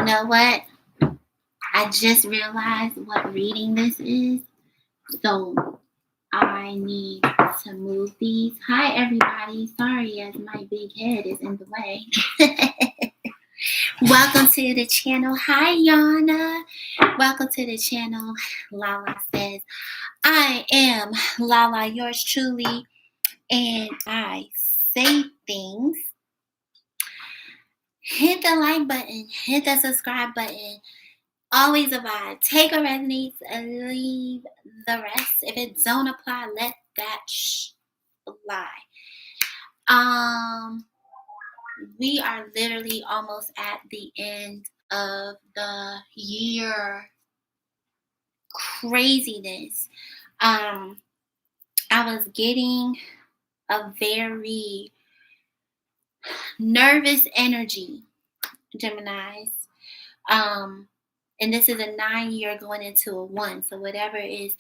know what? I just realized what reading this is. So I need to move these. Hi, everybody. Sorry as my big head is in the way. Welcome to the channel. Hi, Yana. Welcome to the channel. Lala says, I am Lala, yours truly, and I say things. Hit the like button. Hit the subscribe button. Always a vibe. Take what resonates and leave the rest. If it don't apply, let that lie. We are literally almost at the end of the year. Craziness. I was getting a very nervous energy, Geminis. And this is a 9-year going into a 1. So whatever is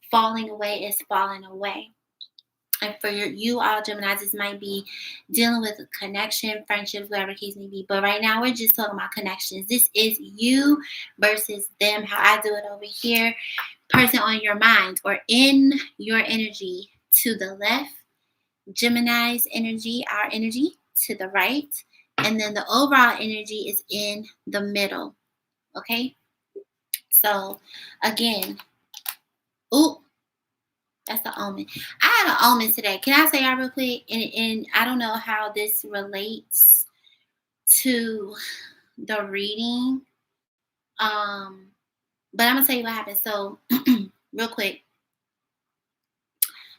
falling away is falling away. And for you all Geminis, this might be dealing with a connection, friendships, whatever the case may be. But right now, we're just talking about connections. This is you versus them, how I do it over here. Person on your mind or in your energy to the left. Gemini's energy, our energy to the right. And then the overall energy is in the middle. Okay? So, again, that's the omen. I had an omen today. Can I say y'all real quick? And I don't know how this relates to the reading. But I'm going to tell you what happened. So, real quick.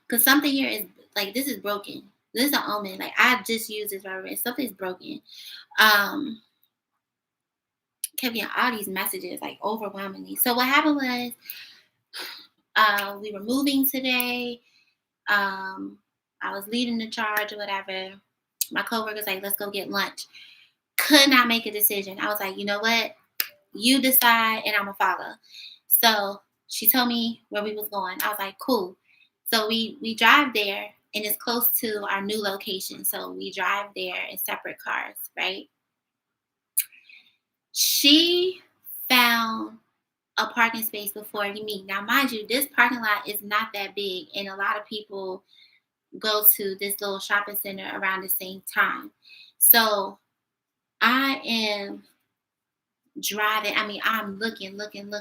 Because something here is, like, this is broken. This is an omen. Like, I just used this right away. Something's broken. Kept getting all these messages, like, overwhelmingly. So, what happened was, we were moving today. I was leading the charge or whatever. My coworker's like, let's go get lunch. Could not make a decision. I was like, you know what? You decide and I'm going to follow. So she told me where we was going. I was like, cool. So we drive there and it's close to our new location. So we drive there in separate cars, right? She found a parking space before me. Now, mind you, this parking lot is not that big, and a lot of people go to this little shopping center around the same time. So I am driving. I mean, I'm looking, driving.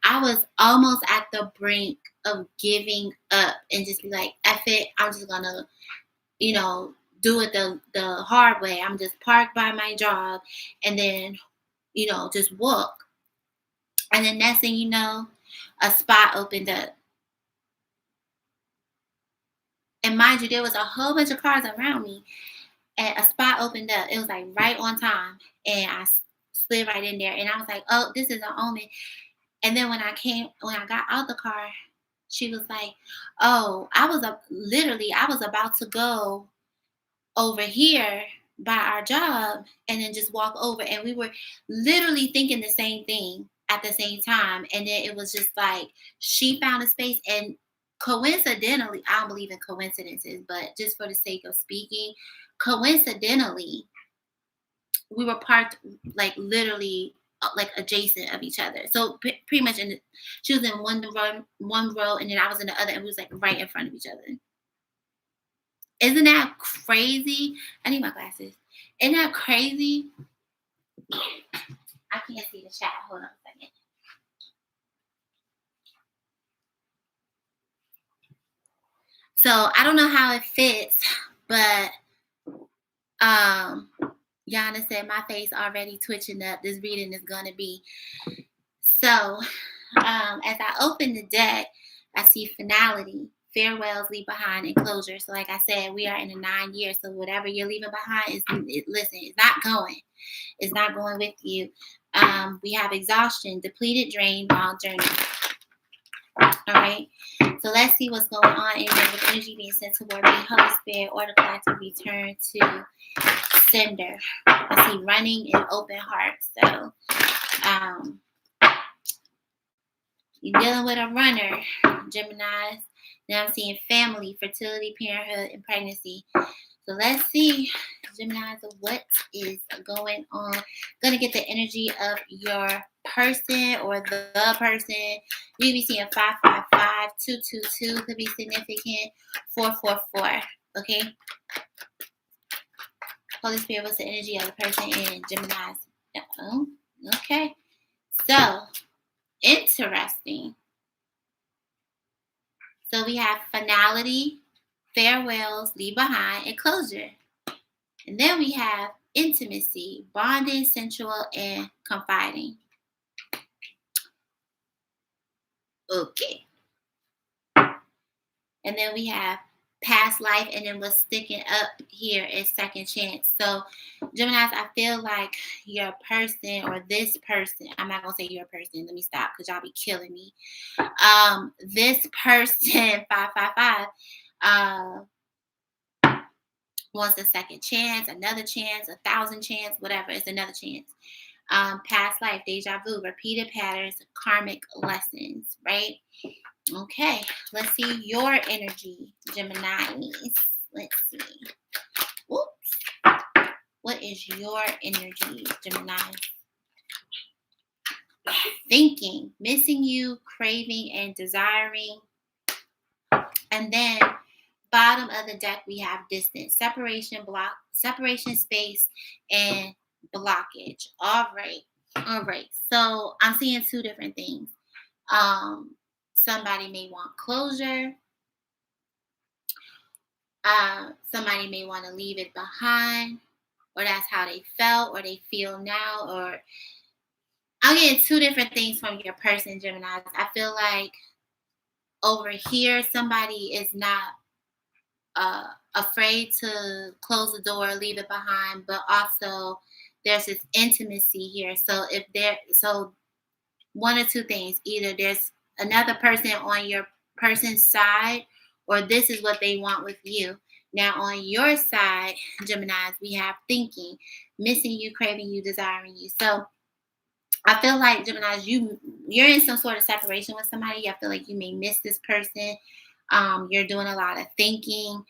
I was almost at the brink of giving up and just be like, F it, I'm just gonna, do it the hard way. I'm just parked by my job and then just walk. And then next thing you know, a spot opened up. And mind you, there was a whole bunch of cars around me. And a spot opened up. It was like right on time. And I slid right in there. And I was like, oh, this is an omen. And then when I got out the car, she was like, oh, I was about to go over here by our job and then just walk over. And we were literally thinking the same thing at the same time. And then it was just like, she found a space, and coincidentally, I don't believe in coincidences, but just for the sake of speaking, coincidentally, we were parked like literally like adjacent of each other. So pretty much she was in one row and then I was in the other, and we was like right in front of each other. Isn't that crazy? I need my glasses. Isn't that crazy? I can't see the chat. Hold on a second. So I don't know how it fits, but Yana said my face already twitching up. This reading is gonna be. So as I open the deck, I see finality. Farewells, leave behind, and closure. So like I said, we are in a 9 years. So whatever you're leaving behind it's not going. It's not going with you. We have exhaustion, depleted, drained, long journey. All right. So let's see what's going on in here with energy being sent toward me. Holy Spirit, order collective return to sender. I see running and open heart. So you're dealing with a runner, Geminis. Now I'm seeing family, fertility, parenthood, and pregnancy. So let's see, Gemini, so what is going on? Gonna get the energy of your person or the person. You be seeing 555, 222 could be significant, 444. Okay. Holy Spirit, what's the energy of the person in Gemini's? Oh, okay. So interesting. So we have finality, farewells, leave behind, and closure. And then we have intimacy, bonding, sensual, and confiding. Okay. And then we have past life, and then what's sticking up here is second chance. So, Geminis, I feel like your person or this person, I'm not going to say your person. Let me stop because y'all be killing me. This person, 555, wants a second chance, another chance, 1,000 chance, whatever. It's another chance. Past life, deja vu, repeated patterns, karmic lessons, right? Okay, let's see your energy, Geminis. Let's see. Whoops. What is your energy, Gemini? Thinking, missing you, craving, and desiring. And then bottom of the deck, we have distance, separation, space, and blockage. All right. So I'm seeing two different things. Somebody may want closure. Somebody may want to leave it behind, or that's how they felt, or they feel now, or I'm getting two different things from your person, Gemini. I feel like over here, somebody is not afraid to close the door, leave it behind, but also there's this intimacy here. So one or two things: either there's another person on your person's side, or this is what they want with you. Now on your side, Geminis, we have thinking, missing you, craving you, desiring you. So I feel like Geminis, you're in some sort of separation with somebody. I feel like you may miss this person. You're doing a lot of thinking.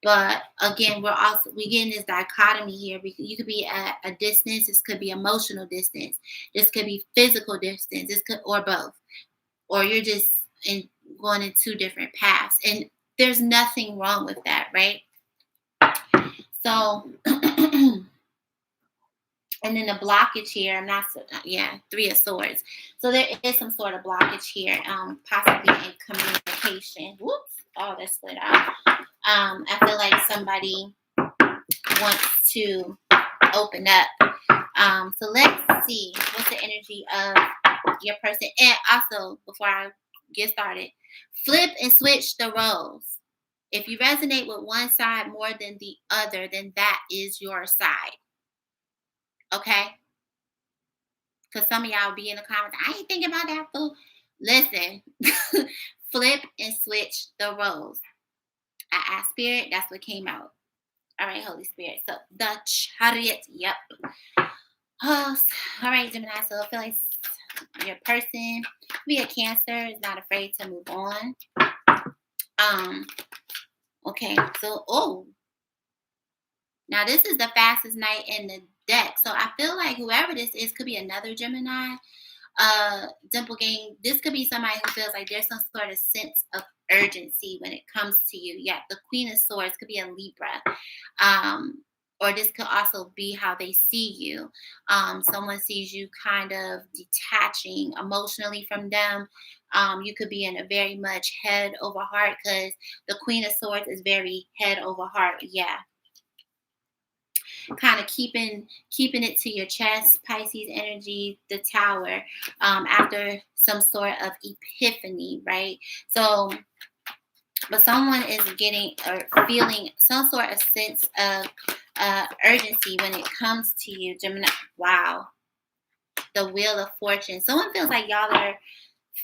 But again, we're getting this dichotomy here. You could be at a distance. This could be emotional distance. This could be physical distance. Or both. Or you're just going in two different paths. And there's nothing wrong with that, right? So, and then the blockage here, Three of Swords. So there is some sort of blockage here, possibly in communication. Whoops. Oh, that split out. I feel like somebody wants to open up. So let's see what's the energy of your person. And also, before I get started, flip and switch the roles. If you resonate with one side more than the other, then that is your side. Okay? Because some of y'all be in the comments, I ain't thinking about that fool. Listen, flip and switch the roles. I asked Spirit, that's what came out. All right, Holy Spirit. So the Chariot, yep. Oh, all right, Gemini. So I feel like your person, be a Cancer, is not afraid to move on. Okay, so now this is the fastest knight in the deck. So I feel like whoever this is could be another Gemini. Dimple Gang, this could be somebody who feels like there's some sort of sense of urgency when it comes to you. Yeah, the Queen of Swords could be a Libra. Or this could also be how they see you. Someone sees you kind of detaching emotionally from them. You could be in a very much head over heart, because the Queen of Swords is very head over heart. Yeah. Kind of keeping it to your chest, Pisces energy, the Tower, after some sort of epiphany, right? So, but someone is getting or feeling some sort of sense of urgency when it comes to you, Gemini. Wow. The Wheel of Fortune. Someone feels like y'all are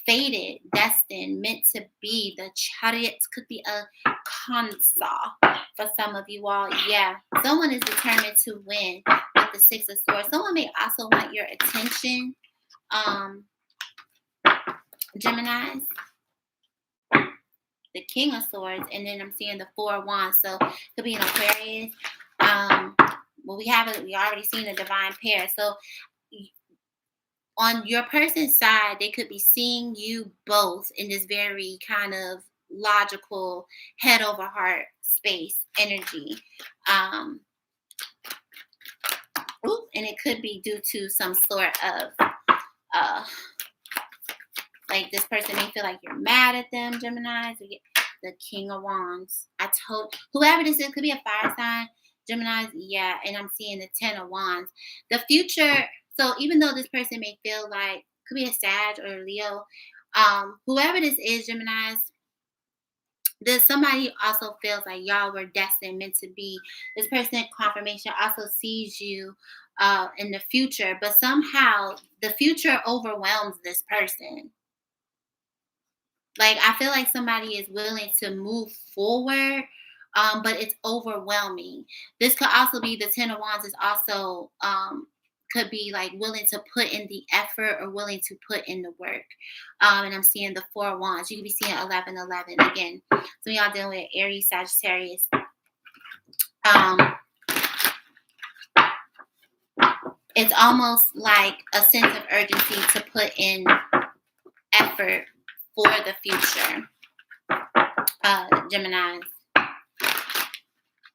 fated, destined, meant to be. The Chariots could be a Kansa for some of you all. Yeah. Someone is determined to win with the Six of Swords. Someone may also want your attention, Geminis. the King of Swords, and then I'm seeing the Four of Wands. So it could be an Aquarius. Well, we already seen a divine pair. So on your person's side, they could be seeing you both in this very kind of logical, head over heart space energy. And it could be due to some sort of like this person may feel like you're mad at them, Geminis. The King of Wands. Whoever this is, could be a fire sign, Geminis. Yeah, and I'm seeing the Ten of Wands. The future. So even though this person may feel like, could be a Sag or a Leo, whoever this is, Geminis, somebody also feels like y'all were destined, meant to be. This person, confirmation, also sees you in the future, but somehow the future overwhelms this person. Like, I feel like somebody is willing to move forward, but it's overwhelming. This could also be the Ten of Wands is also could be like willing to put in the effort or willing to put in the work. And I'm seeing the Four of Wands. You could be seeing 1111 again. Some of y'all dealing with Aries, Sagittarius. It's almost like a sense of urgency to put in effort for the future, Geminis.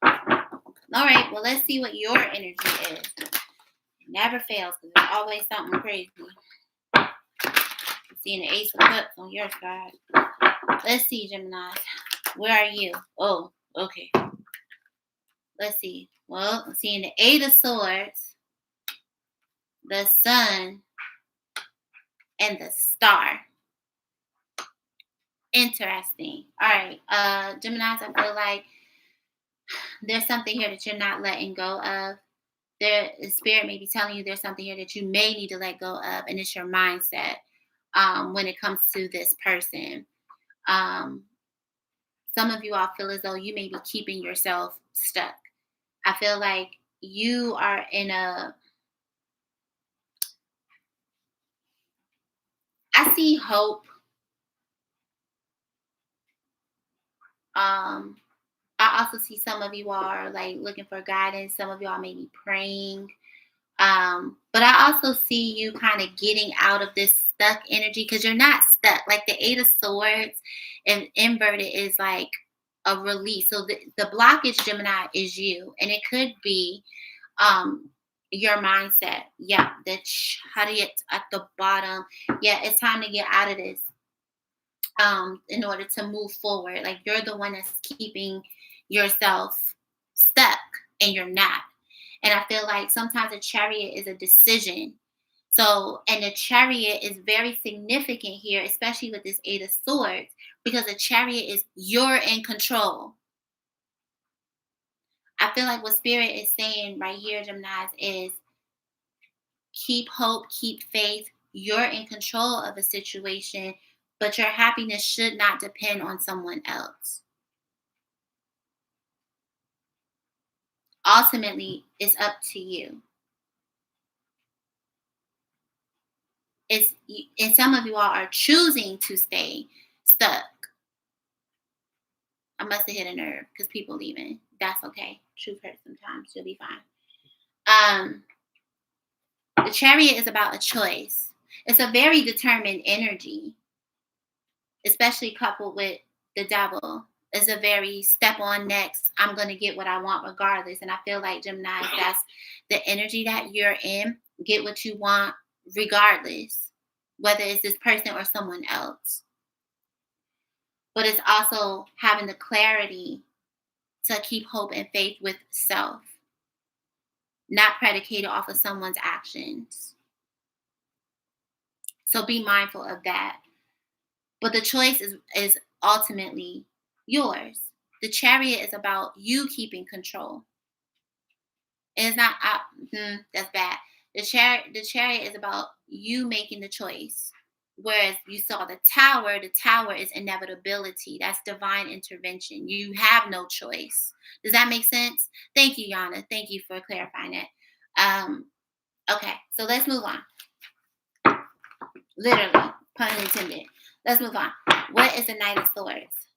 All right, well, let's see what your energy is. It never fails because there's always something crazy. I'm seeing the Ace of Cups on your side. Let's see, Geminis. Where are you? Oh, okay. Let's see. Well, I'm seeing the Eight of Swords, the Sun, and the Star. Interesting. All right. Geminis, I feel like there's something here that you're not letting go of. The spirit may be telling you there's something here that you may need to let go of, and it's your mindset when it comes to this person. Some of you all feel as though you may be keeping yourself stuck. I feel like you are in I see hope. I also see some of you are like looking for guidance. Some of y'all may be praying. But I also see you kind of getting out of this stuck energy because you're not stuck. Like the Eight of Swords and inverted is like a release. So the blockage, Gemini, is you. And it could be your mindset. Yeah, that chariot at the bottom. Yeah, it's time to get out of this in order to move forward. Like you're the one that's keeping yourself stuck and you're not. And I feel like sometimes a Chariot is a decision. So, and the Chariot is very significant here, especially with this Eight of Swords, because a Chariot is you're in control. I feel like what Spirit is saying right here, Geminis, is keep hope, keep faith. You're in control of a situation, but your happiness should not depend on someone else. Ultimately, it's up to you. And some of you all are choosing to stay stuck. I must have hit a nerve because people leaving. That's okay. Truth hurts sometimes. You'll be fine. The Chariot is about a choice. It's a very determined energy, especially coupled with the Devil. It's a very step on next. I'm going to get what I want regardless. And I feel like, Gemini, that's the energy that you're in. Get what you want regardless, whether it's this person or someone else. But it's also having the clarity to keep hope and faith with self, not predicated off of someone's actions. So be mindful of that. But the choice is ultimately yours. The Chariot is about you keeping control. It's not, that's bad. The Chariot is about you making the choice. Whereas you saw the Tower is inevitability. That's divine intervention. You have no choice. Does that make sense? Thank you, Yana. Thank you for clarifying that. Okay, so let's move on. Literally, pun intended. Let's move on. What is the Knight of Swords?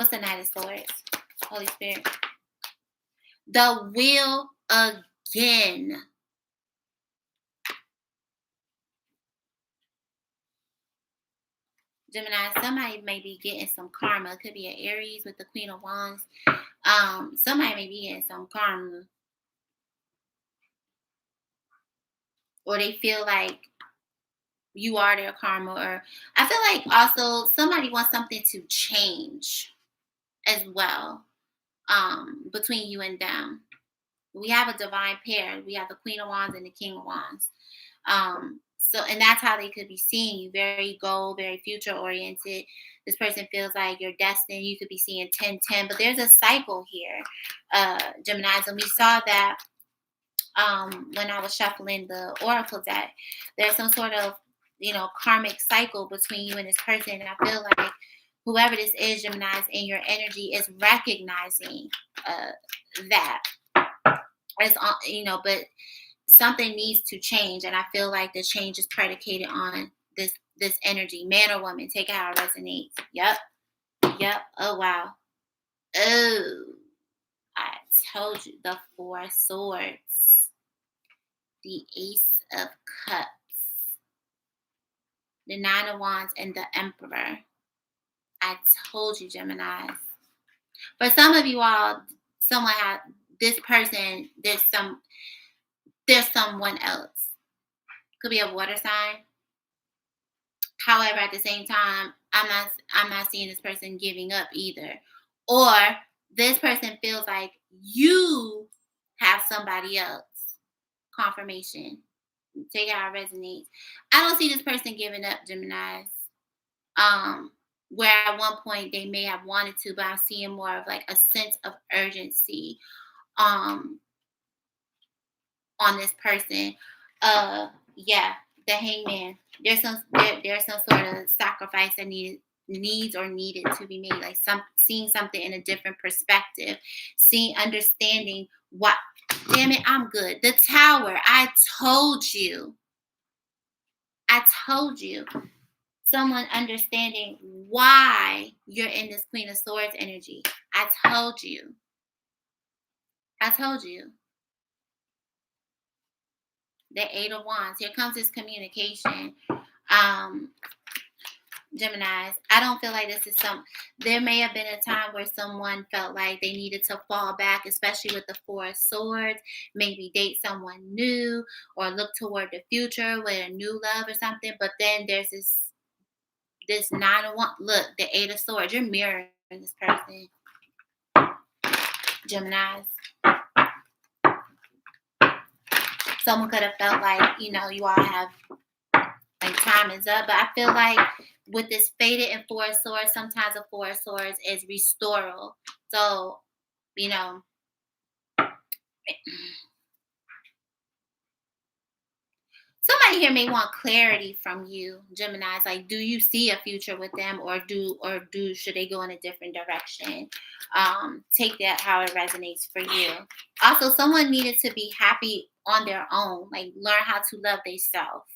What's the Knight of Swords? Holy Spirit. The wheel again. Gemini, somebody may be getting some karma. It could be an Aries with the Queen of Wands. Somebody may be getting some karma. Or they feel like you are their karma. Or I feel like also somebody wants something to change as well, between you and them. We have a divine pair. We have the Queen of Wands and the King of Wands. And that's how they could be seeing you. Very goal, very future oriented. This person feels like you're destined. You could be seeing 10-10, but there's a cycle here, Geminis. And we saw that when I was shuffling the Oracle deck. There's some sort of, karmic cycle between you and this person. And I feel like whoever this is, Geminis, in your energy is recognizing that. It's, but something needs to change, and I feel like the change is predicated on this energy, man or woman. Take it how it resonates. Yep. Oh wow. Oh, I told you. The Four of Swords, the Ace of Cups, the Nine of Wands, and the Emperor. I told you, Geminis. For some of you all, someone had this person. There's someone else. Could be a water sign. However, at the same time, I'm not seeing this person giving up either. Or this person feels like you have somebody else. Confirmation. Take it how it resonates. I don't see this person giving up, Geminis. Where at one point they may have wanted to, but I'm seeing more of like a sense of urgency on this person. The Hangman. There's some sort of sacrifice that needs or needed to be made. Like seeing something in a different perspective, understanding what. Damn it, I'm good. The Tower. I told you. Someone understanding why you're in this Queen of Swords energy. I told you. The Eight of Wands. Here comes this communication. Geminis, I don't feel like this is there may have been a time where someone felt like they needed to fall back, especially with the Four of Swords, maybe date someone new or look toward the future with a new love or something. But then there's this Nine of Wands. Look, the Eight of Swords. You're mirroring this person. Geminis. Someone could have felt like, you all have, like, time is up. But I feel like with this Fated and Four of Swords, sometimes a Four of Swords is restoral. So, somebody here may want clarity from you, Geminis. Like, do you see a future with them, or should they go in a different direction? Take that how it resonates for you. Also, someone needed to be happy on their own, like learn how to love themselves.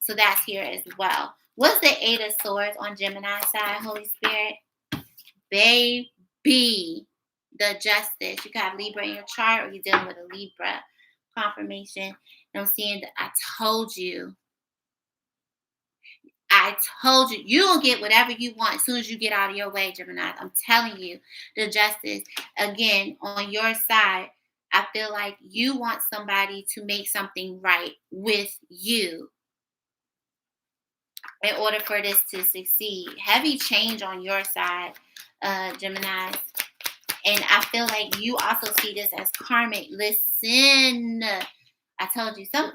So that's here as well. What's the Eight of Swords on Gemini side, Holy Spirit? Baby, the Justice. You got Libra in your chart, or you're dealing with a Libra. Confirmation. And I'm seeing that I told you. You don't get whatever you want as soon as you get out of your way, Gemini. I'm telling you. The Justice. Again, on your side, I feel like you want somebody to make something right with you in order for this to succeed. Heavy change on your side, Gemini. And I feel like you also see this as karmic. Listen, I told you, some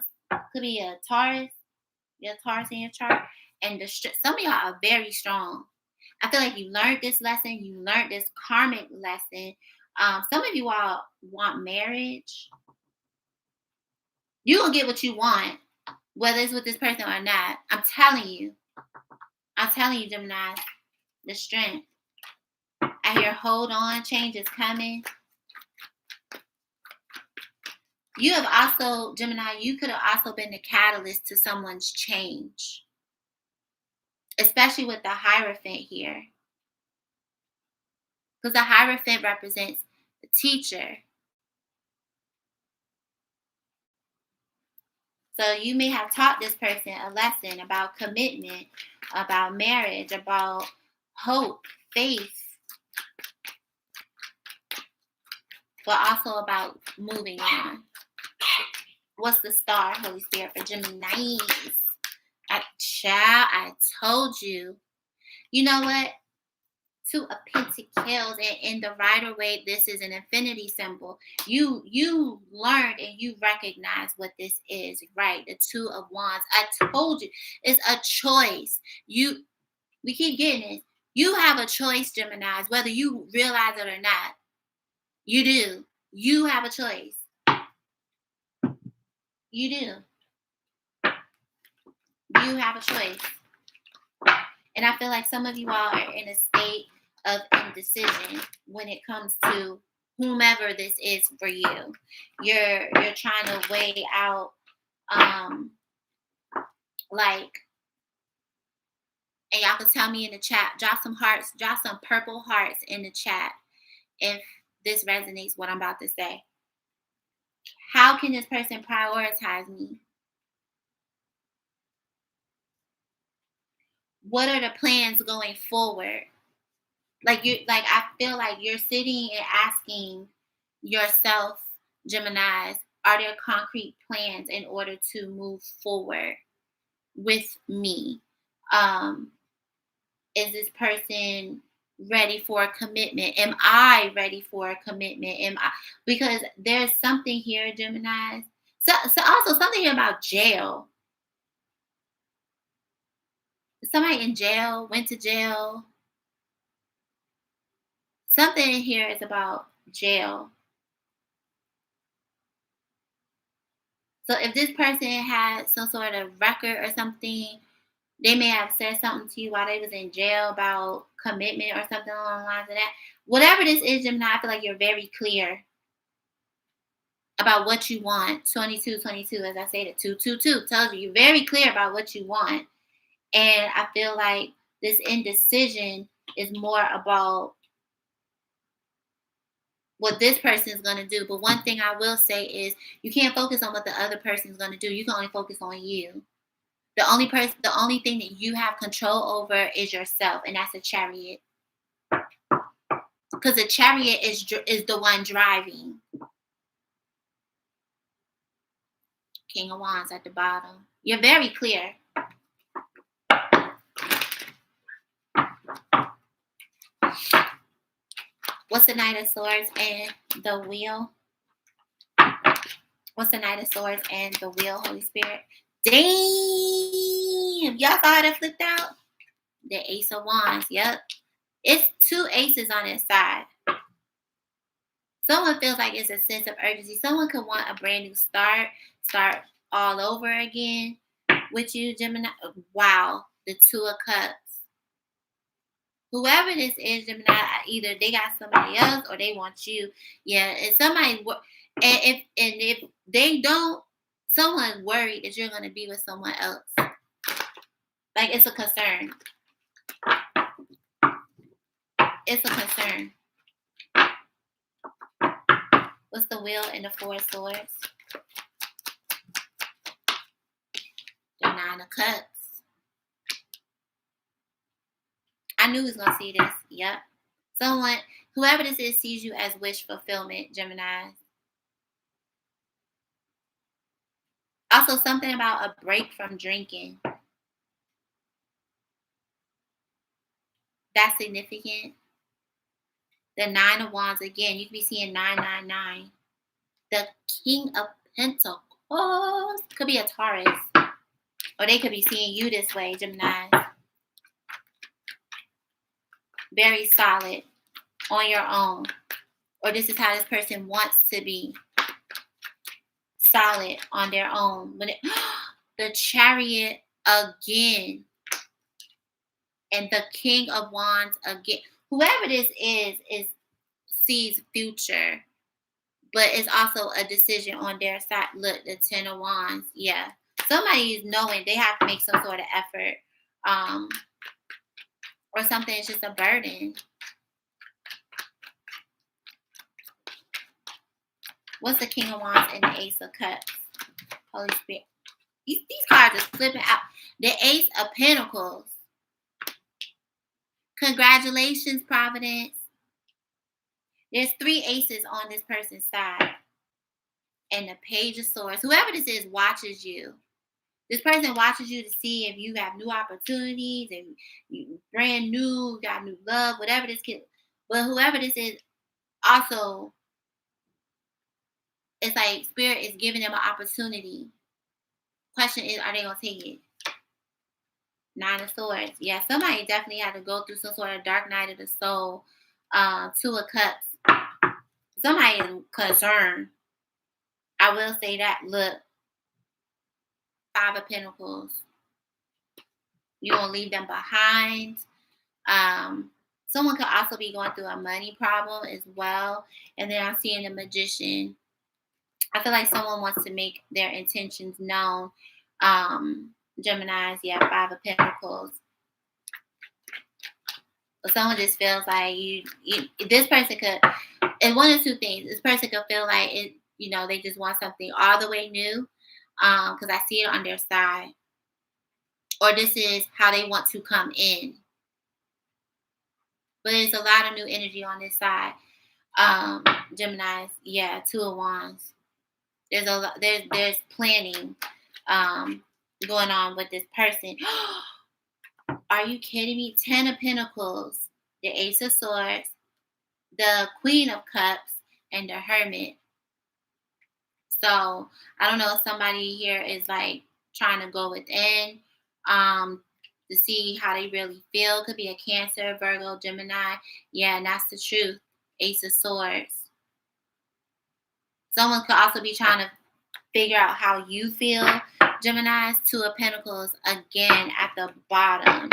could be a Taurus. Your Taurus in your chart. And some of y'all are very strong. I feel like you learned this lesson. You learned this karmic lesson. Some of you all want marriage. You're going to get what you want, whether it's with this person or not. I'm telling you, Gemini, the strength. I hear hold on, change is coming. You have also, Gemini, you could have also been the catalyst to someone's change. Especially with the Hierophant here. Because the Hierophant represents the teacher. So you may have taught this person a lesson about commitment, about marriage, about hope, faith, but also about moving on. What's the star, Holy Spirit, for Gemini? I told you. You know what? Two of Pentacles, and in the Rider Waite, this is an infinity symbol. You learned and you recognize what this is, right? The Two of Wands. I told you, it's a choice. We keep getting it. You have a choice, Geminis, whether you realize it or not. You do. You have a choice. You do. You have a choice. And I feel like some of you all are in a state of indecision when it comes to whomever this is for you. You're trying to weigh out and y'all can tell me in the chat, drop some hearts, drop some purple hearts in the chat if this resonates what I'm about to say. How can this person prioritize me? What are the plans going forward? I feel like you're sitting and asking yourself, Geminis, are there concrete plans in order to move forward with me? Is this person ready for a commitment? Am I ready for a commitment? Because there's something here, Geminis. So also something here about jail. Somebody in jail, went to jail. Something in here is about jail. So if this person had some sort of record or something, they may have said something to you while they was in jail about commitment or something along the lines of that. Whatever this is, Gemini, I feel like you're very clear about what you want. 22, as I say, the 222 tells you you're very clear about what you want. And I feel like this indecision is more about what this person is going to do. But one thing I will say is you can't focus on what the other person is going to do. You can only focus on you. The only thing that you have control over is yourself, and that's a Chariot. Because the Chariot is the one driving. King of Wands at the bottom. You're very clear. What's the Knight of Swords and the Wheel? What's the Knight of Swords and the Wheel, Holy Spirit? Damn! Y'all thought it flipped out? The Ace of Wands. Yep. It's two aces on its side. Someone feels like it's a sense of urgency. Someone could want a brand new start all over again with you, Gemini. Wow. The Two of Cups. Whoever this is, Gemini, either they got somebody else or they want you. Yeah, and somebody, and if they don't, someone's worried that you're going to be with someone else. Like, it's a concern. It's a concern. What's the Wheel and the Four of Swords? The Nine of Cups. I knew he was going to see this. Yep. Whoever this is sees you as wish fulfillment, Gemini. Also, something about a break from drinking. That's significant. The Nine of Wands, again, you could be seeing 999. The King of Pentacles could be a Taurus. Or they could be seeing you this way, Gemini. Very solid on your own. Or this is how this person wants to be. Solid on their own. The Chariot again. And the King of Wands again. Whoever this is sees future. But it's also a decision on their side. Look, the Ten of Wands. Yeah. Somebody is knowing they have to make some sort of effort. Or something is just a burden. What's the King of Wands and the Ace of Cups? Holy Spirit. These cards are flipping out. The Ace of Pentacles. Congratulations, Providence. There's 3 aces on this person's side. And the Page of Swords. Whoever this is watches you. This person watches you to see if you have new opportunities, if you brand new, got new love, whatever this kid. But whoever this is, also, it's like Spirit is giving them an opportunity. Question is, are they gonna take it? 9 of Swords. Yeah, somebody definitely had to go through some sort of dark night of the soul. 2 of Cups. Somebody is concerned. I will say that. Look, 5 of Pentacles. You won't leave them behind. Someone could also be going through a money problem as well. And then I'm seeing the Magician. I feel like someone wants to make their intentions known. Geminis, yeah, 5 of Pentacles. But someone just feels like this person could, and one of 2 things. This person could feel like it, they just want something all the way new. Because I see it on their side. Or this is how they want to come in. But there's a lot of new energy on this side. Geminis, yeah, 2 of Wands. There's planning going on with this person. Are you kidding me? 10 of Pentacles, the Ace of Swords, the Queen of Cups, and the Hermit. So I don't know if somebody here is like trying to go within to see how they really feel. Could be a Cancer, Virgo, Gemini. Yeah, and that's the truth. Ace of Swords. Someone could also be trying to figure out how you feel. Gemini's, 2 of Pentacles, again at the bottom.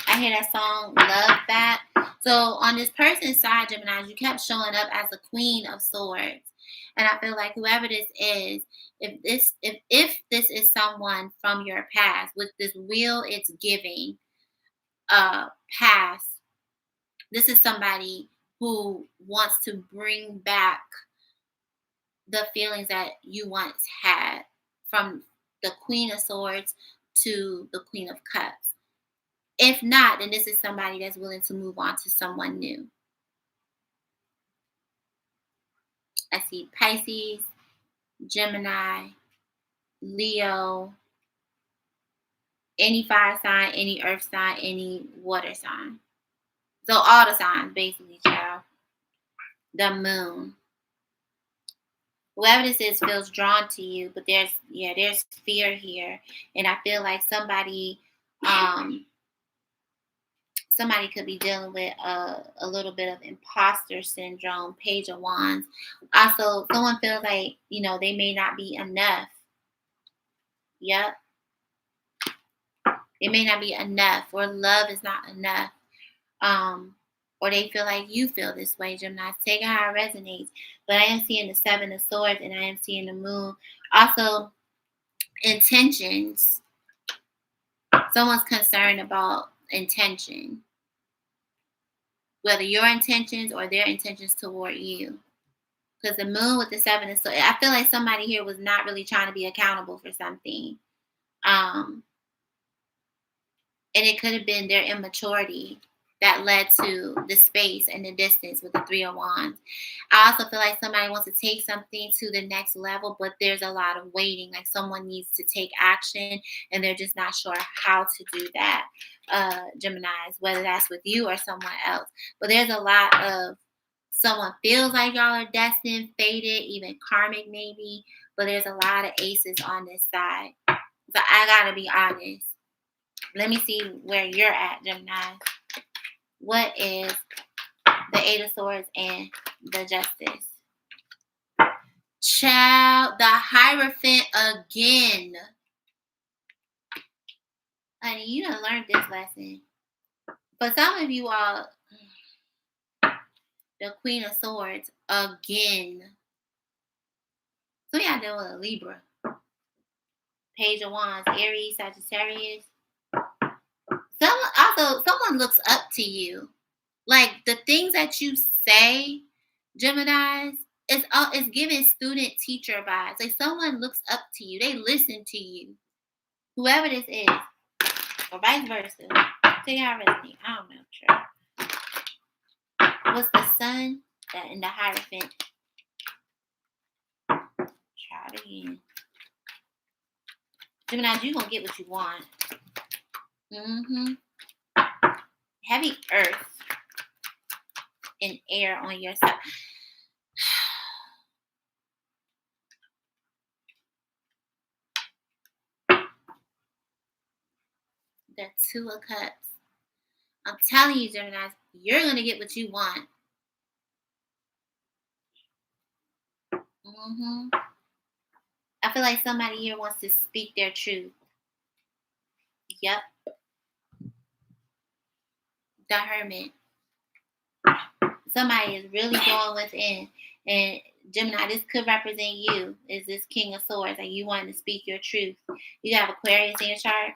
I hear that song, Love That. So on this person's side, Gemini, you kept showing up as the Queen of Swords. And I feel like whoever this is, if this is someone from your past, with this wheel it's giving past, this is somebody who wants to bring back the feelings that you once had, from the Queen of Swords to the Queen of Cups. If not, then this is somebody that's willing to move on to someone new. I see Pisces, Gemini, Leo, any fire sign, any earth sign, any water sign. So all the signs, basically, child. The Moon. Whoever this is feels drawn to you, but there's fear here. And I feel like somebody could be dealing with a little bit of imposter syndrome. Page of Wands. Also, someone feels like, they may not be enough. Yep. It may not be enough, or love is not enough. Or they feel like you feel this way, Gemini. Take it how it resonates. But I am seeing the 7 of Swords, and I am seeing the Moon. Also, intentions. Someone's concerned about intention. Whether your intentions or their intentions toward you. Because the Moon with the 7 of Swords, I feel like somebody here was not really trying to be accountable for something. And it could have been their immaturity that led to the space and the distance with the 3 of Wands. I also feel like somebody wants to take something to the next level, but there's a lot of waiting. Like someone needs to take action, and they're just not sure how to do that. Geminis, whether that's with you or someone else. But there's a lot of someone feels like y'all are destined, fated, even karmic maybe. But there's a lot of aces on this side. So I gotta be honest. Let me see where you're at, Gemini. What is the 8 of Swords and the Justice? Child, the Hierophant again. Honey, you done learned this lesson. For some of you all, the Queen of Swords again. So y'all dealing with a Libra. Page of Wands, Aries, Sagittarius. Someone looks up to you. Like the things that you say, Geminis, it's giving student teacher vibes. Like someone looks up to you, they listen to you, whoever this is, or vice versa. Take how it resonate. I don't know. Sure. What's the sun that in the Hierophant? Try it again. Gemini, you gonna get what you want. Heavy earth and air on your side. The Two of Cups. I'm telling you, Gemini, you're gonna get what you want. I feel like somebody here wants to speak their truth. Yep. The Hermit. Somebody is really going within. And Gemini, this could represent you. Is this King of Swords? Like you wanting to speak your truth. You have Aquarius in your chart?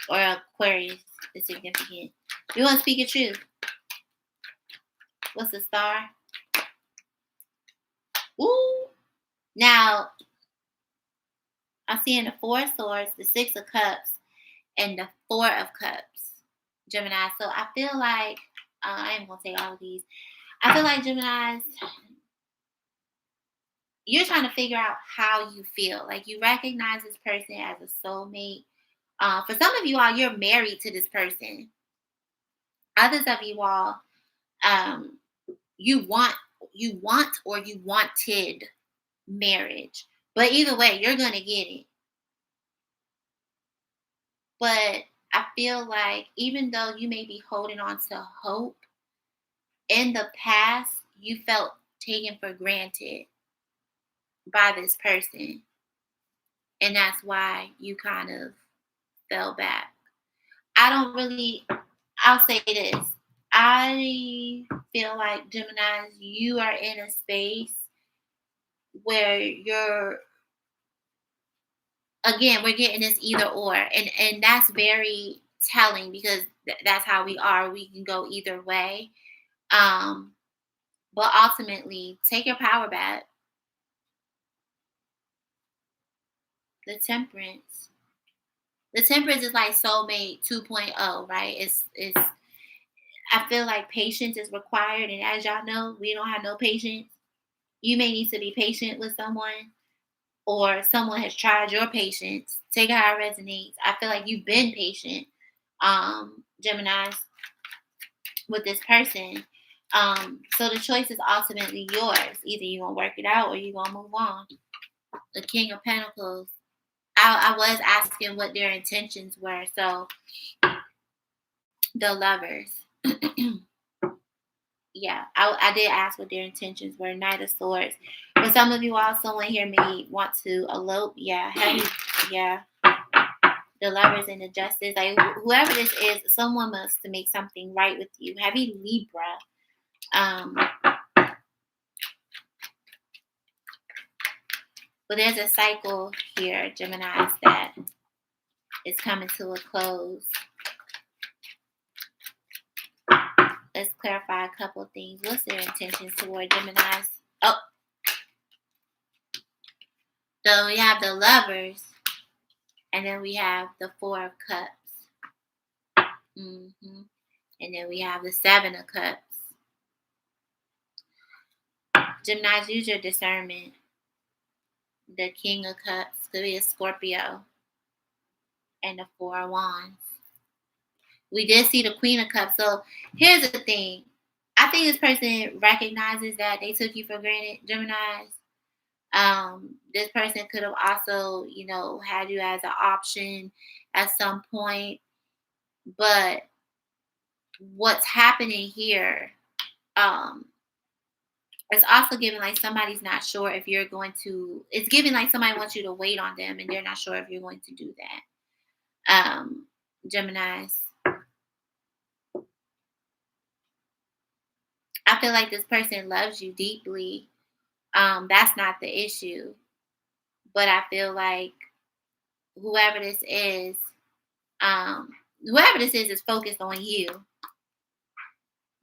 Or Aquarius is significant. You want to speak your truth. What's the Star? Ooh. Now, I'm seeing the Four of Swords, the Six of Cups, and the Four of Cups. Gemini. So I feel like, I ain't going to take all of these. I feel like Geminis, you're trying to figure out how you feel. Like you recognize this person as a soulmate. For some of you all, you're married to this person. Others of you all, you want or you wanted marriage. But either way, you're going to get it. But I feel like even though you may be holding on to hope, in the past, you felt taken for granted by this person. And that's why you kind of fell back. I'll say this. I feel like Geminis, you are in a space where we're getting this either or. And that's very telling because that's how we are. We can go either way. But ultimately, take your power back. The Temperance. The Temperance is like soulmate 2.0, right? It's I feel like patience is required, and as y'all know, we don't have no patience. You may need to be patient with someone, or someone has tried your patience. Take how it resonates. I feel like you've been patient, Geminis, with this person. So the choice is ultimately yours. Either you're gonna work it out or you're gonna move on. The King of Pentacles. I was asking what their intentions were. So the Lovers. Yeah, I did ask what their intentions were. Knight of Swords. For some of you all, someone here may want to elope. Yeah, heavy. Yeah. The Lovers and the Justice. Like whoever this is, someone must to make something right with you. Heavy Libra. But there's a cycle here, Geminis, that is coming to a close. Let's clarify a couple of things. What's their intentions toward Geminis? Oh. So we have the Lovers. And then we have the Four of Cups. And then we have the Seven of Cups. Geminis, use your discernment. The King of Cups could be a Scorpio. And the Four of Wands. We did see the Queen of Cups. So here's the thing. I think this person recognizes that they took you for granted, Geminis. This person could have also, had you as an option at some point. But what's happening here, it's also giving like somebody's not sure if you're going to, it's giving like somebody wants you to wait on them and they're not sure if you're going to do that. Geminis. I feel like this person loves you deeply. That's not the issue. But I feel like whoever this is is focused on you.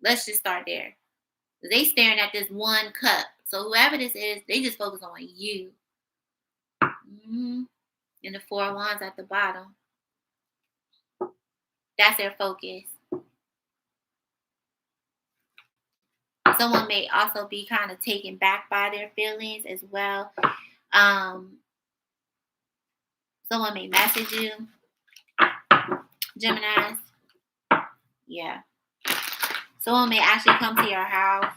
Let's just start there. They staring at this one cup. So whoever this is, they just focus on you. Mm-hmm. And the 4 of Wands at the bottom. That's their focus. Someone may also be kind of taken back by their feelings as well. Someone may message you. Geminis. Yeah. Someone may actually come to your house.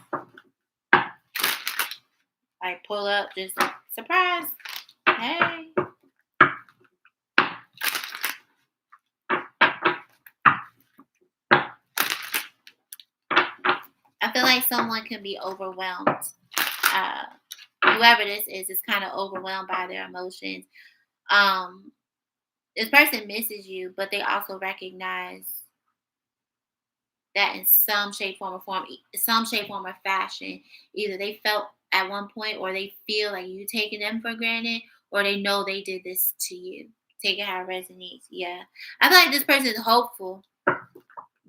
Like pull up, just surprise. Hey. I feel like someone can be overwhelmed. Whoever this is kind of overwhelmed by their emotions. This person misses you, but they also recognize that in some shape, form, or fashion, either they felt at one point, or they feel like you taking them for granted, or they know they did this to you. Take it how it resonates. Yeah, I feel like this person is hopeful.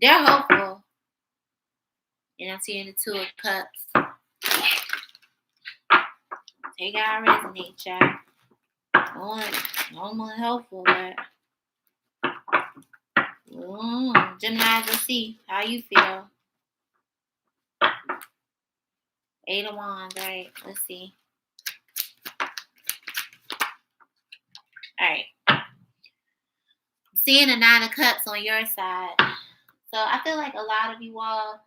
They're hopeful. And I'm seeing the 2 of Cups. Take it how it resonates, y'all. I'm hopeful, but Gemini, let's see how you feel. 8 of Wands, right? Let's see. All right. Seeing a 9 of Cups on your side. So I feel like a lot of you all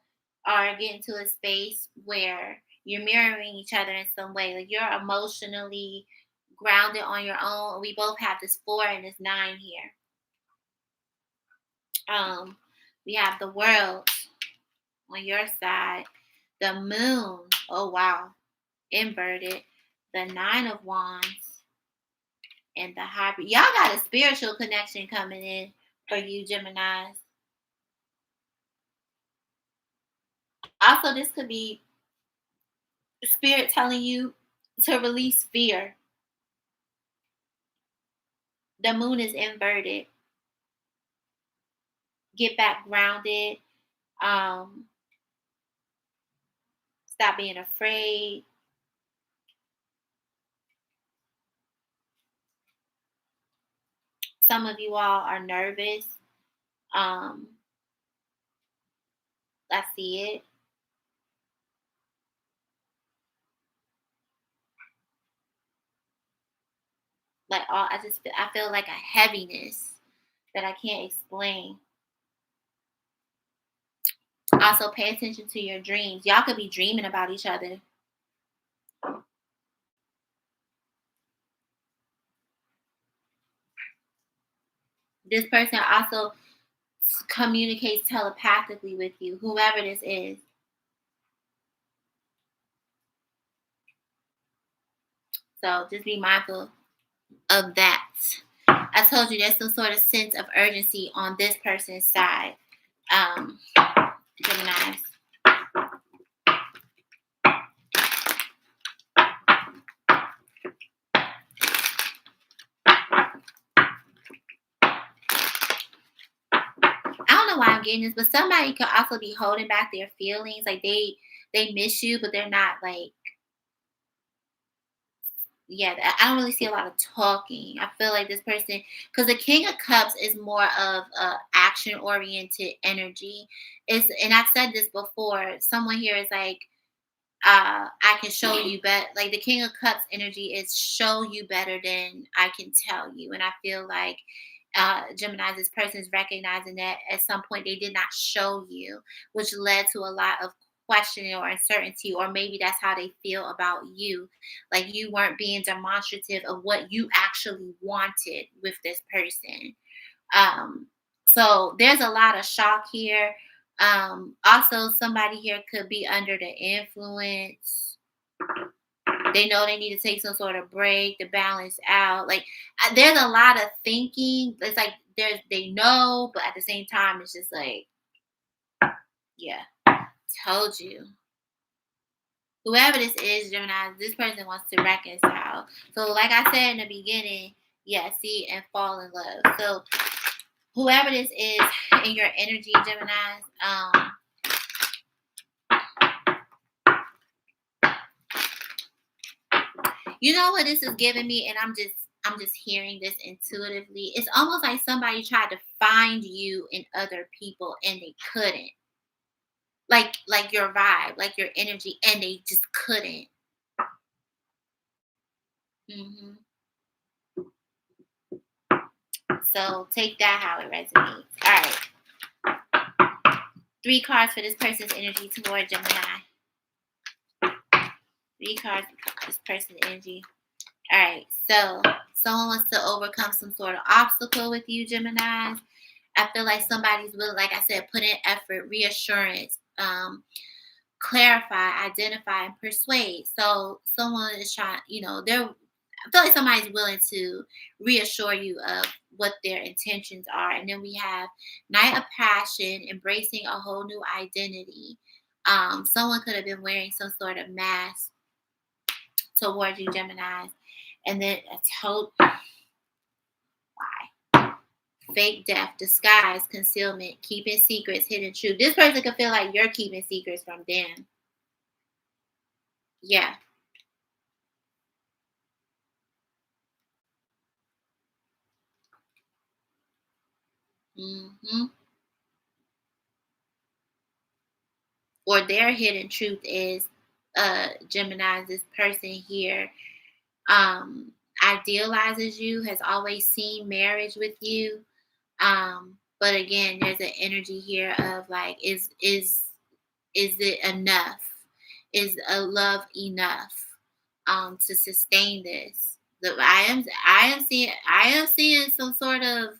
are getting to a space where you're mirroring each other in some way. Like you're emotionally grounded on your own. We both have this 4 and this 9 here. We have the World on your side. The Moon. Oh wow. Inverted. The 9 of Wands. And the Hybrid. Y'all got a spiritual connection coming in for you, Geminis. Also, this could be Spirit telling you to release fear. The Moon is inverted. Get back grounded. Stop being afraid. Some of you all are nervous. I see it. Like I feel like a heaviness that I can't explain. Also, pay attention to your dreams. Y'all could be dreaming about each other. This person also communicates telepathically with you, whoever this is. So just be mindful of that. I told you there's some sort of sense of urgency on this person's side. Geminis. I don't know why I'm getting this, but somebody could also be holding back their feelings. Like they miss you, but they're not like, yeah, I don't really see a lot of talking. I feel like this person, because the King of Cups is more of a action oriented energy. And I've said this before. Someone here is like, I can show you better. Like the King of Cups energy is show you better than I can tell you. And I feel like Gemini, this person is recognizing that at some point they did not show you, which led to a lot of questioning or uncertainty, or maybe that's how they feel about you. Like you weren't being demonstrative of what you actually wanted with this person. So there's a lot of shock here. Also, somebody here could be under the influence. They know they need to take some sort of break to balance out. Like there's a lot of thinking. It's like they know, but at the same time, it's just like, yeah, told you. Whoever this is, Gemini, this person wants to reconcile. So, like I said in the beginning, yeah, see and fall in love. So, whoever this is in your energy, Gemini, You know what this is giving me, and I'm just hearing this intuitively. It's almost like somebody tried to find you in other people and they couldn't. Like your vibe, like your energy, and they just couldn't. hmm So take that how it resonates. All right. 3 cards for this person's energy toward Gemini. 3 cards for this person's energy. All right. So someone wants to overcome some sort of obstacle with you, Geminis. I feel like somebody's willing, like I said, put in effort, reassurance, clarify, identify, and persuade. So someone is trying, I feel like somebody's willing to reassure you of what their intentions are. And then we have Knight of Passion, embracing a whole new identity. Someone could have been wearing some sort of mask towards you, Gemini. And then a total why? Fake death, disguise, concealment, keeping secrets, hidden truth. This person could feel like you're keeping secrets from them. Yeah. hmm Or their hidden truth is Gemini, this person here um idealizes you, has always seen marriage with you. But again, there's an energy here of like, is it enough? Is a love enough to sustain this? I am seeing some sort of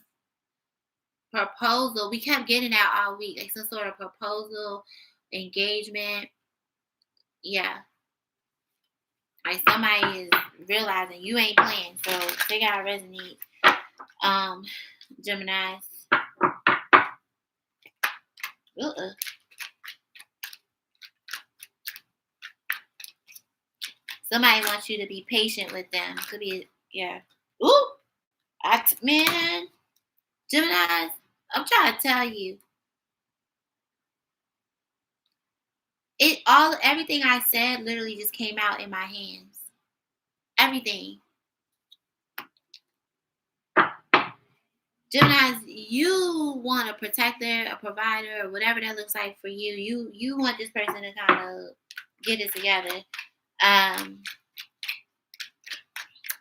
proposal. We kept getting out all week, like some sort of proposal, engagement. Yeah, like somebody is realizing you ain't playing. So they gotta resonate. Um, Gemini. Uh-uh. Somebody wants you to be patient with them. Could be, yeah. Ooh, man, Gemini. I'm trying to tell you, everything I said literally just came out in my hands. Everything. Geminis, you want a protector, a provider, or whatever that looks like for you. You want this person to kind of get it together.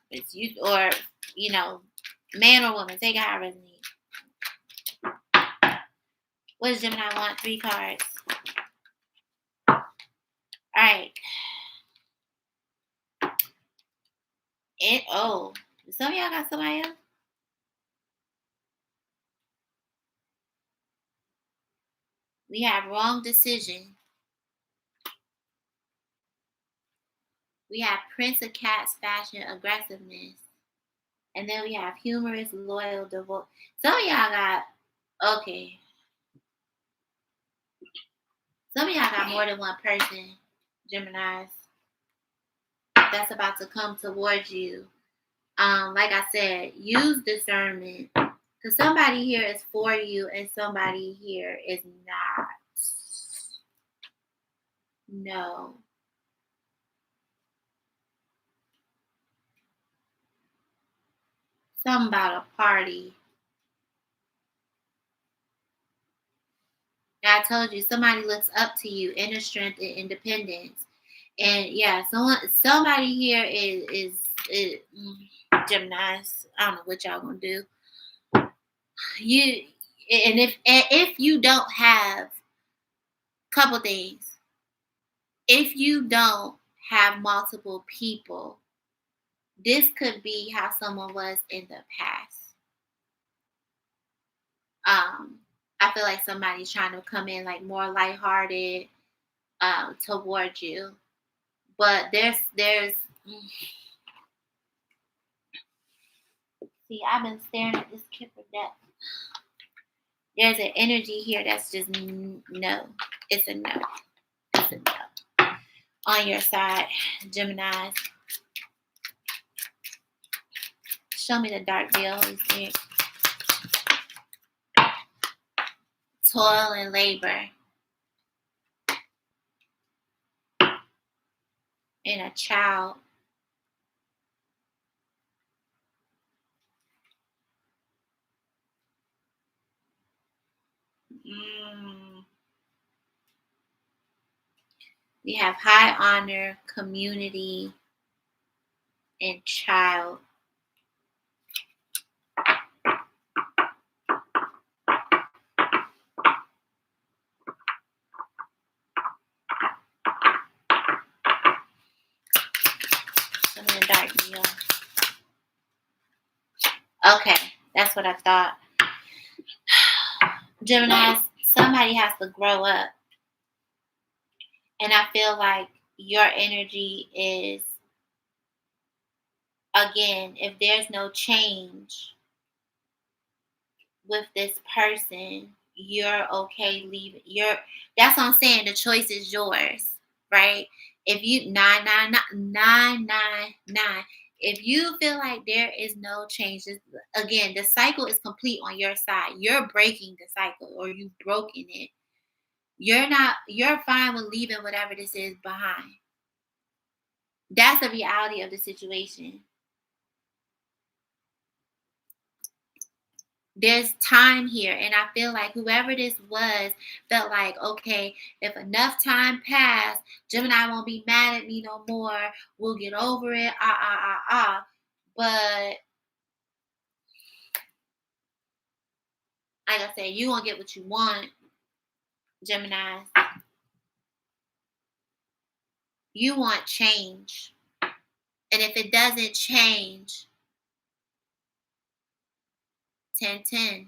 It's you, or man or woman. Take it how it resonates. What does Gemini want? 3 cards. All right. Some of y'all got somebody else. We have wrong decision. We have Prince of Cats, fashion, aggressiveness. And then we have humorous, loyal, devote. Some of y'all got, okay. Some of y'all got more than one person, Geminis, that's about to come towards you. Like I said, use discernment. Because somebody here is for you and somebody here is not. No. Something about a party. I told you, somebody looks up to you, inner strength and independence. And yeah, somebody here is Gemini's. I don't know what y'all gonna do. You and if you don't have, couple things, if you don't have multiple people, this could be how someone was in the past. I feel like somebody's trying to come in like more lighthearted towards you, but there's see, I've been staring at this kid for death. There's an energy here that's just no. It's a no. It's a no. On your side, Gemini. Show me the dark veil. Toil and labor. And a child. We have high honor, community, and child. I'm in the dark, y'all. Okay, that's what I thought. Gemini, somebody has to grow up. And I feel like your energy is, again, if there's no change with this person, you're okay leaving. That's what I'm saying. The choice is yours, right? If you 999, if you feel like there is no change, again, the cycle is complete on your side. You're breaking the cycle, or you've broken it. You're fine with leaving whatever this is behind. That's the reality of the situation. There's time here, and I feel like whoever this was felt like, okay, if enough time passed, Gemini won't be mad at me no more. We'll get over it. But like I said, you won't get what you want, Gemini. You want change. And if it doesn't change, 10-10.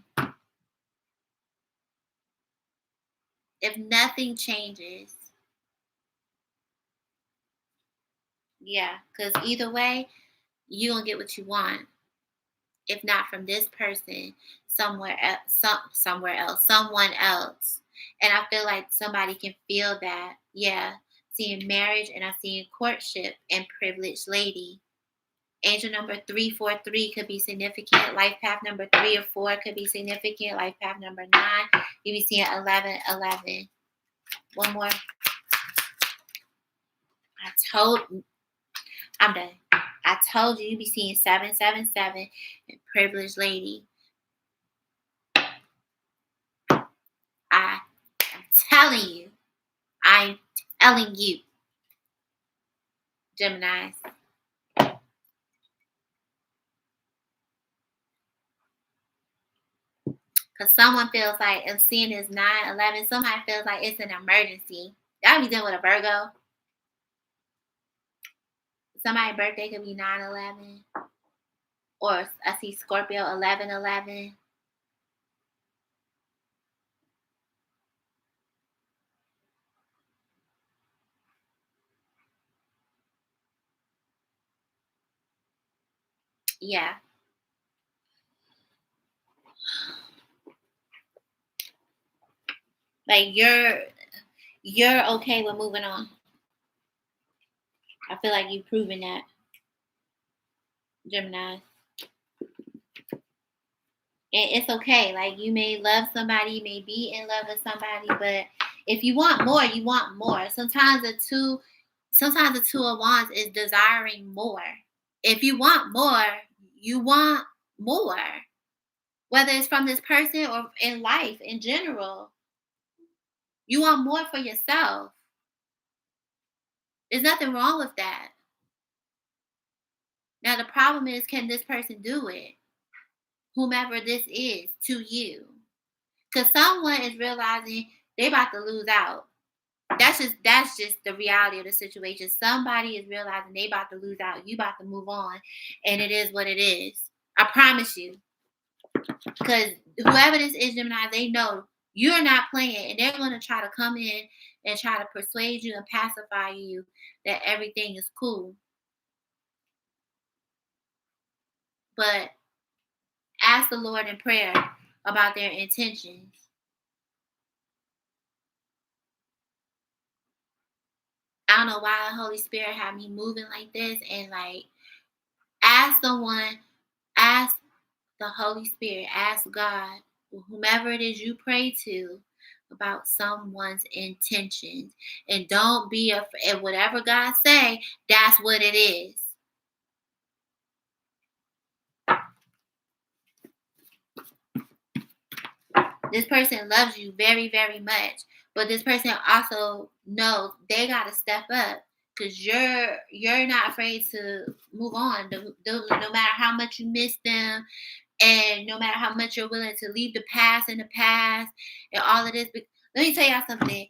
If nothing changes, yeah, because either way, you gonna get what you want. If not from this person, somewhere else, someone else. And I feel like somebody can feel that. Yeah, seeing marriage, and I see courtship and privileged lady. Angel number 343 could be significant. Life path number 3 or 4 could be significant. Life path number 9. You be seeing 11. One more. I'm done. I told you be seeing 777 and privileged lady. I'm telling you, Gemini. Because someone feels like, and seeing this 9-11, somebody feels like it's an emergency. Y'all be dealing with a Virgo. Somebody's birthday could be 9-11. Or I see Scorpio 11-11. Yeah. Like you're okay with moving on. I feel like you've proven that, Gemini. And it's okay. Like, you may love somebody, you may be in love with somebody, but if you want more, you want more. Sometimes the two of wands is desiring more. If you want more, you want more. Whether it's from this person or in life in general. You want more for yourself. There's nothing wrong with that. Now the problem is, can this person do it? Whomever this is to you. Because someone is realizing they about to lose out. That's just the reality of the situation. Somebody is realizing they about to lose out. You about to move on. And it is what it is. I promise you. Because whoever this is, Gemini, they know you're not playing. And they're going to try to come in and try to persuade you and pacify you that everything is cool. But ask the Lord in prayer about their intentions. I don't know why the Holy Spirit had me moving like this, and like, ask the Holy Spirit, ask God, whomever it is you pray to, about someone's intentions, and don't be afraid. Whatever God say, that's what it is. This person loves you very, very much, but this person also knows they got to step up because you're not afraid to move on. No matter how much you miss them, and no matter how much you're willing to leave the past in the past, and all of this. But let me tell y'all something.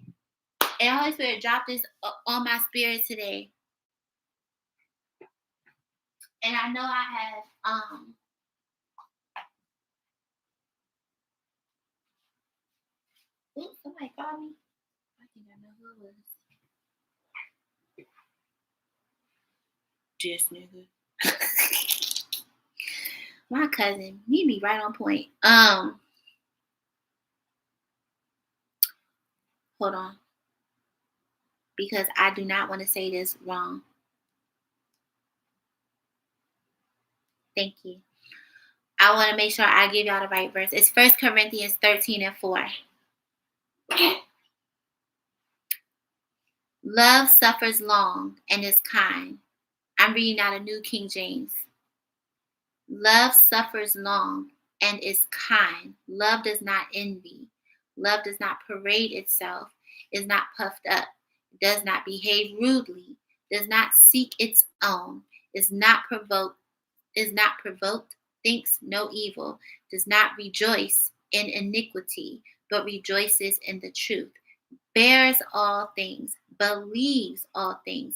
And Holy Spirit dropped this on my spirit today, and I know I have oops, somebody called me. I think I know who it was. Just nigga. My cousin, he be right on point. Hold on. Because I do not want to say this wrong. Thank you. I want to make sure I give y'all the right verse. It's 1 Corinthians 13:4. Love suffers long and is kind. I'm reading out a New King James. Love suffers long and is kind. Love does not envy. Love does not parade itself, is not puffed up, does not behave rudely, does not seek its own, is not provoked, thinks no evil, does not rejoice in iniquity, but rejoices in the truth, bears all things, believes all things,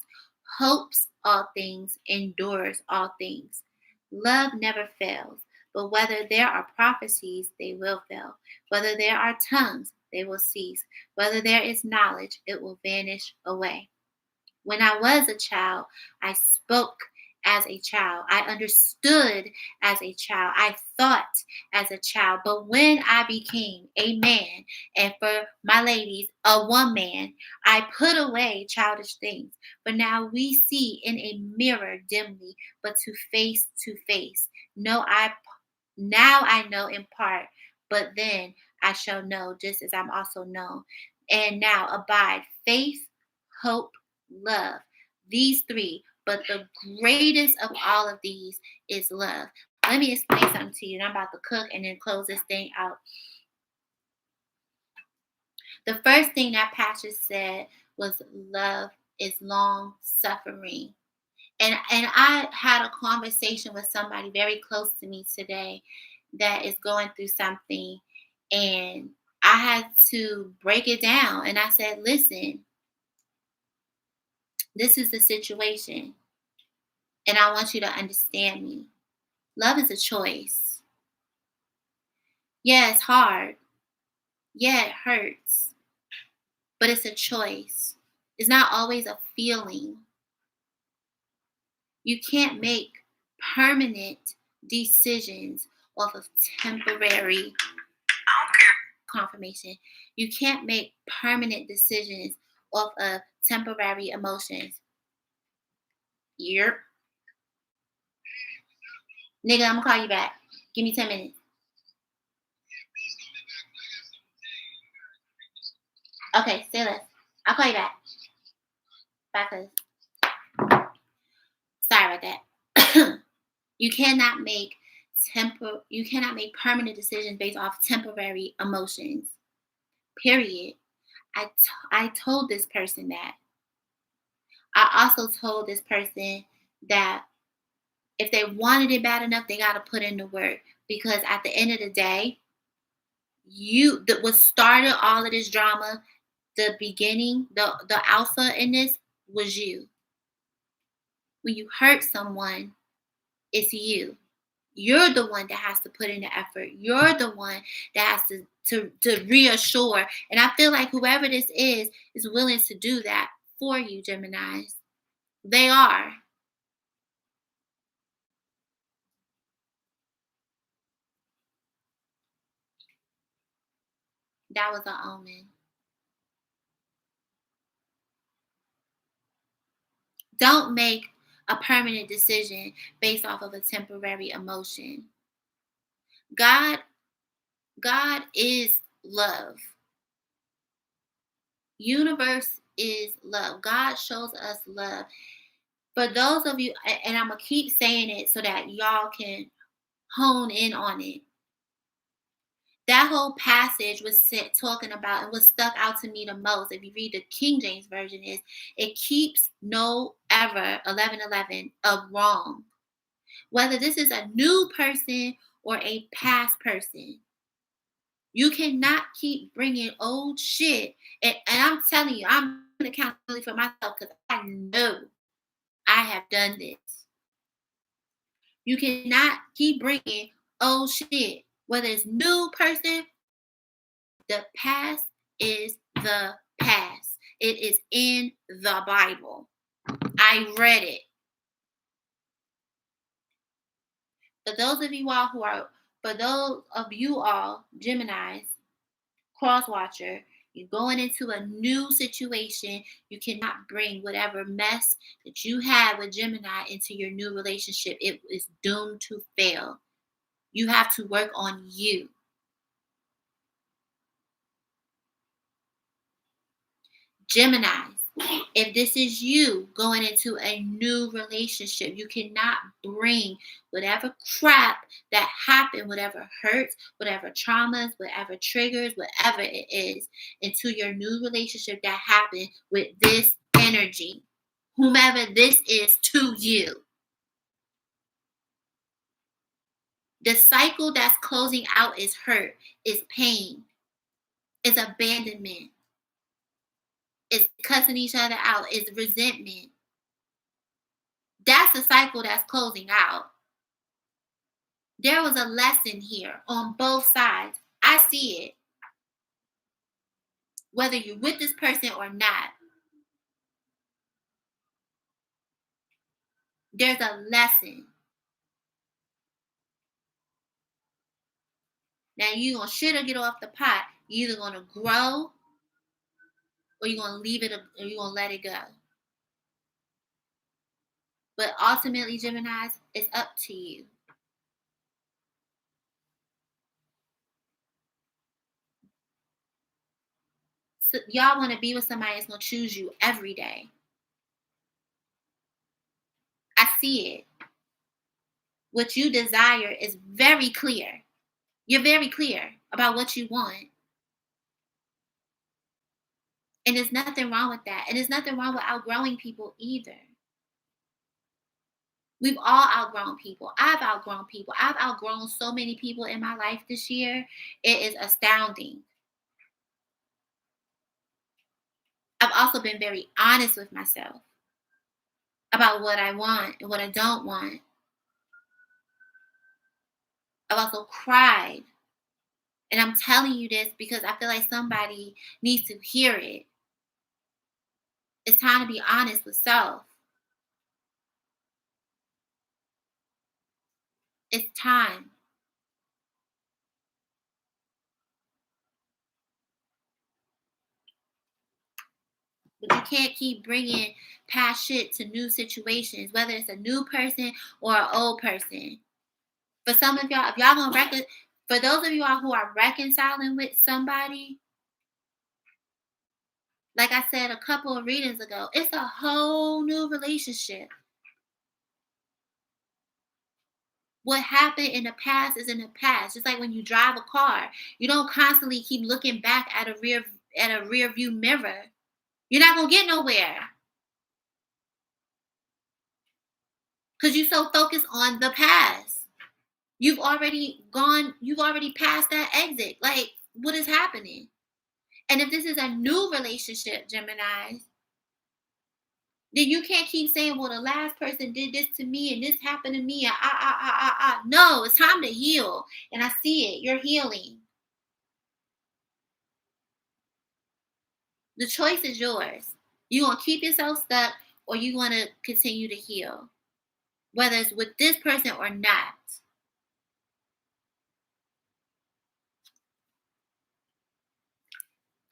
hopes all things, endures all things. Love never fails, but whether there are prophecies, they will fail. Whether there are tongues, they will cease. Whether there is knowledge, it will vanish away. When I was a child, I spoke as a child. I understood as a child. I thought as a child. But when I became a man, and for my ladies, a woman, I put away childish things. But now we see in a mirror dimly, but to face. Now I know in part, but then I shall know just as I'm also known. And now abide faith, hope, love. These three, but the greatest of all of these is love. Let me explain something to you. And I'm about to cook and then close this thing out. The first thing that Pastor said was love is long suffering. And I had a conversation with somebody very close to me today that is going through something, and I had to break it down. And I said, listen, this is the situation, and I want you to understand me. Love is a choice. Yeah, it's hard. Yeah, it hurts. But it's a choice. It's not always a feeling. You can't make permanent decisions off of temporary confirmation. You can't make permanent decisions off of temporary emotions. Yep. Nigga, I'm gonna call you back. Give me 10 minutes. Okay, stay less. I'll call you back. Bye, cuz. Sorry about that. You cannot make permanent decisions based off temporary emotions. Period. I told this person that. I also told this person that if they wanted it bad enough, they got to put in the work. Because at the end of the day, what started all of this drama, the beginning, the alpha in this was you. When you hurt someone, it's you. You're the one that has to put in the effort. You're the one that has to reassure. And I feel like whoever this is willing to do that for you, Geminis. They are. That was an omen. Don't make a permanent decision based off of a temporary emotion. God is love. Universe is love. God shows us love. For those of you, and I'm going to keep saying it so that y'all can hone in on it. That whole passage was talking about, and what stuck out to me the most, if you read the King James version, is it keeps no ever 11:11 of wrong. Whether this is a new person or a past person, you cannot keep bringing old shit. And I'm telling you, I'm accountable for myself because I know I have done this. You cannot keep bringing old shit. Whether it's new person, the past is the past. It is in the Bible. I read it. For those of you all Geminis, cross watcher, you're going into a new situation. You cannot bring whatever mess that you had with Gemini into your new relationship. It is doomed to fail. You have to work on you. Geminis, if this is you going into a new relationship, you cannot bring whatever crap that happened, whatever hurts, whatever traumas, whatever triggers, whatever it is, into your new relationship that happened with this energy, whomever this is to you. The cycle that's closing out is hurt, is pain, is abandonment, is cussing each other out, is resentment. That's the cycle that's closing out. There was a lesson here on both sides. I see it. Whether you're with this person or not, there's a lesson. Now you're going to shit or get off the pot. You're either going to grow or you're going to leave it, or you're going to let it go. But ultimately, Geminis, it's up to you. So y'all want to be with somebody that's going to choose you every day. I see it. What you desire is very clear. You're very clear about what you want. And there's nothing wrong with that. And there's nothing wrong with outgrowing people either. We've all outgrown people. I've outgrown people. I've outgrown so many people in my life this year. It is astounding. I've also been very honest with myself about what I want and what I don't want. I've also cried. And I'm telling you this because I feel like somebody needs to hear it. It's time to be honest with self. It's time. But you can't keep bringing past shit to new situations, whether it's a new person or an old person. For some of y'all, if y'all gonna for those of y'all who are reconciling with somebody, like I said a couple of readings ago, it's a whole new relationship. What happened in the past is in the past. Just like when you drive a car, you don't constantly keep looking back at a rear view mirror. You're not gonna get nowhere because you're so focused on the past. You've already passed that exit. Like, what is happening? And if this is a new relationship, Gemini, then you can't keep saying, well, the last person did this to me and this happened to me. No, it's time to heal. And I see it. You're healing. The choice is yours. You going to keep yourself stuck or you want to continue to heal, whether it's with this person or not.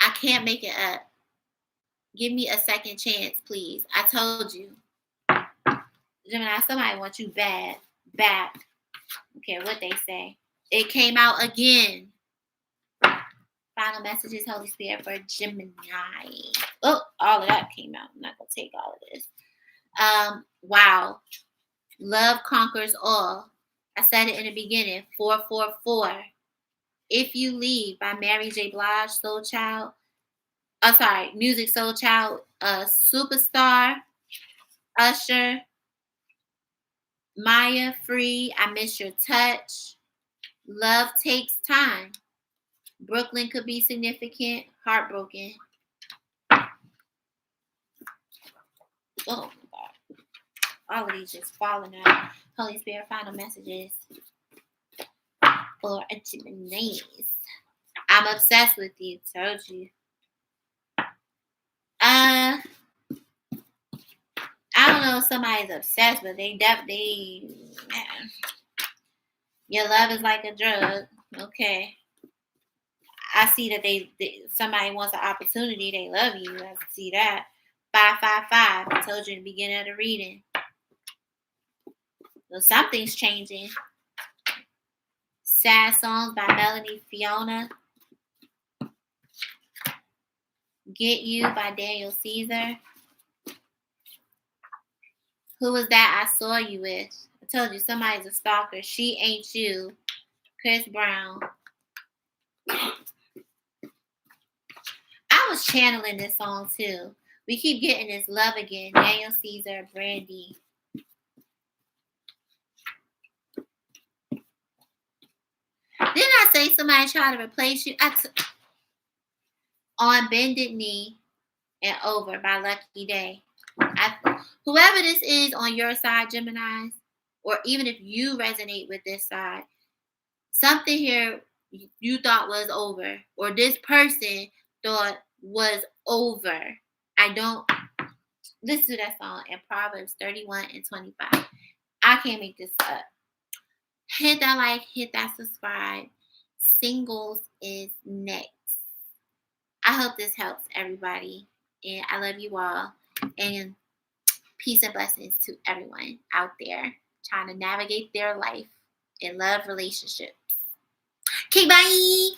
I can't make it up. Give me a second chance, please. I told you. Gemini, somebody wants you bad. Back. I don't care what they say. It came out again. Final messages, Holy Spirit, for Gemini. Oh, all of that came out. I'm not going to take all of this. Wow. Love conquers all. I said it in the beginning. 444. If You Leave by Mary J. Blige, Soul Child. Oh, sorry, Music Soul Child, Superstar, Usher, Maya, Free, I Miss Your Touch, Love Takes Time, Brooklyn Could Be Significant, Heartbroken. Oh my God. All of these just falling out. Holy Spirit, final messages for a Gemini. I'm obsessed with you, told you. I don't know if somebody's obsessed, but they definitely, man, your love is like a drug. Okay. I see that somebody wants an opportunity. They love you. I see that. 555. I told you in the beginning of the reading. So something's changing. Sad Songs by Melanie Fiona. Get You by Daniel Caesar. Who was that I saw you with? I told you somebody's a stalker. She Ain't You. Chris Brown. I was channeling this song too. We keep getting this Love Again. Daniel Caesar, Brandy. Didn't I say somebody tried to replace you? On Bended Knee and Over by Lucky Day. Whoever this is on your side, Geminis, or even if you resonate with this side, something here you thought was over, or this person thought was over. Listen to that song in Proverbs 31 and 25. I can't make this up. Hit that like, hit that subscribe. Singles is next. I hope this helps everybody. And I love you all. And peace and blessings to everyone out there trying to navigate their life in love relationships. Okay, bye.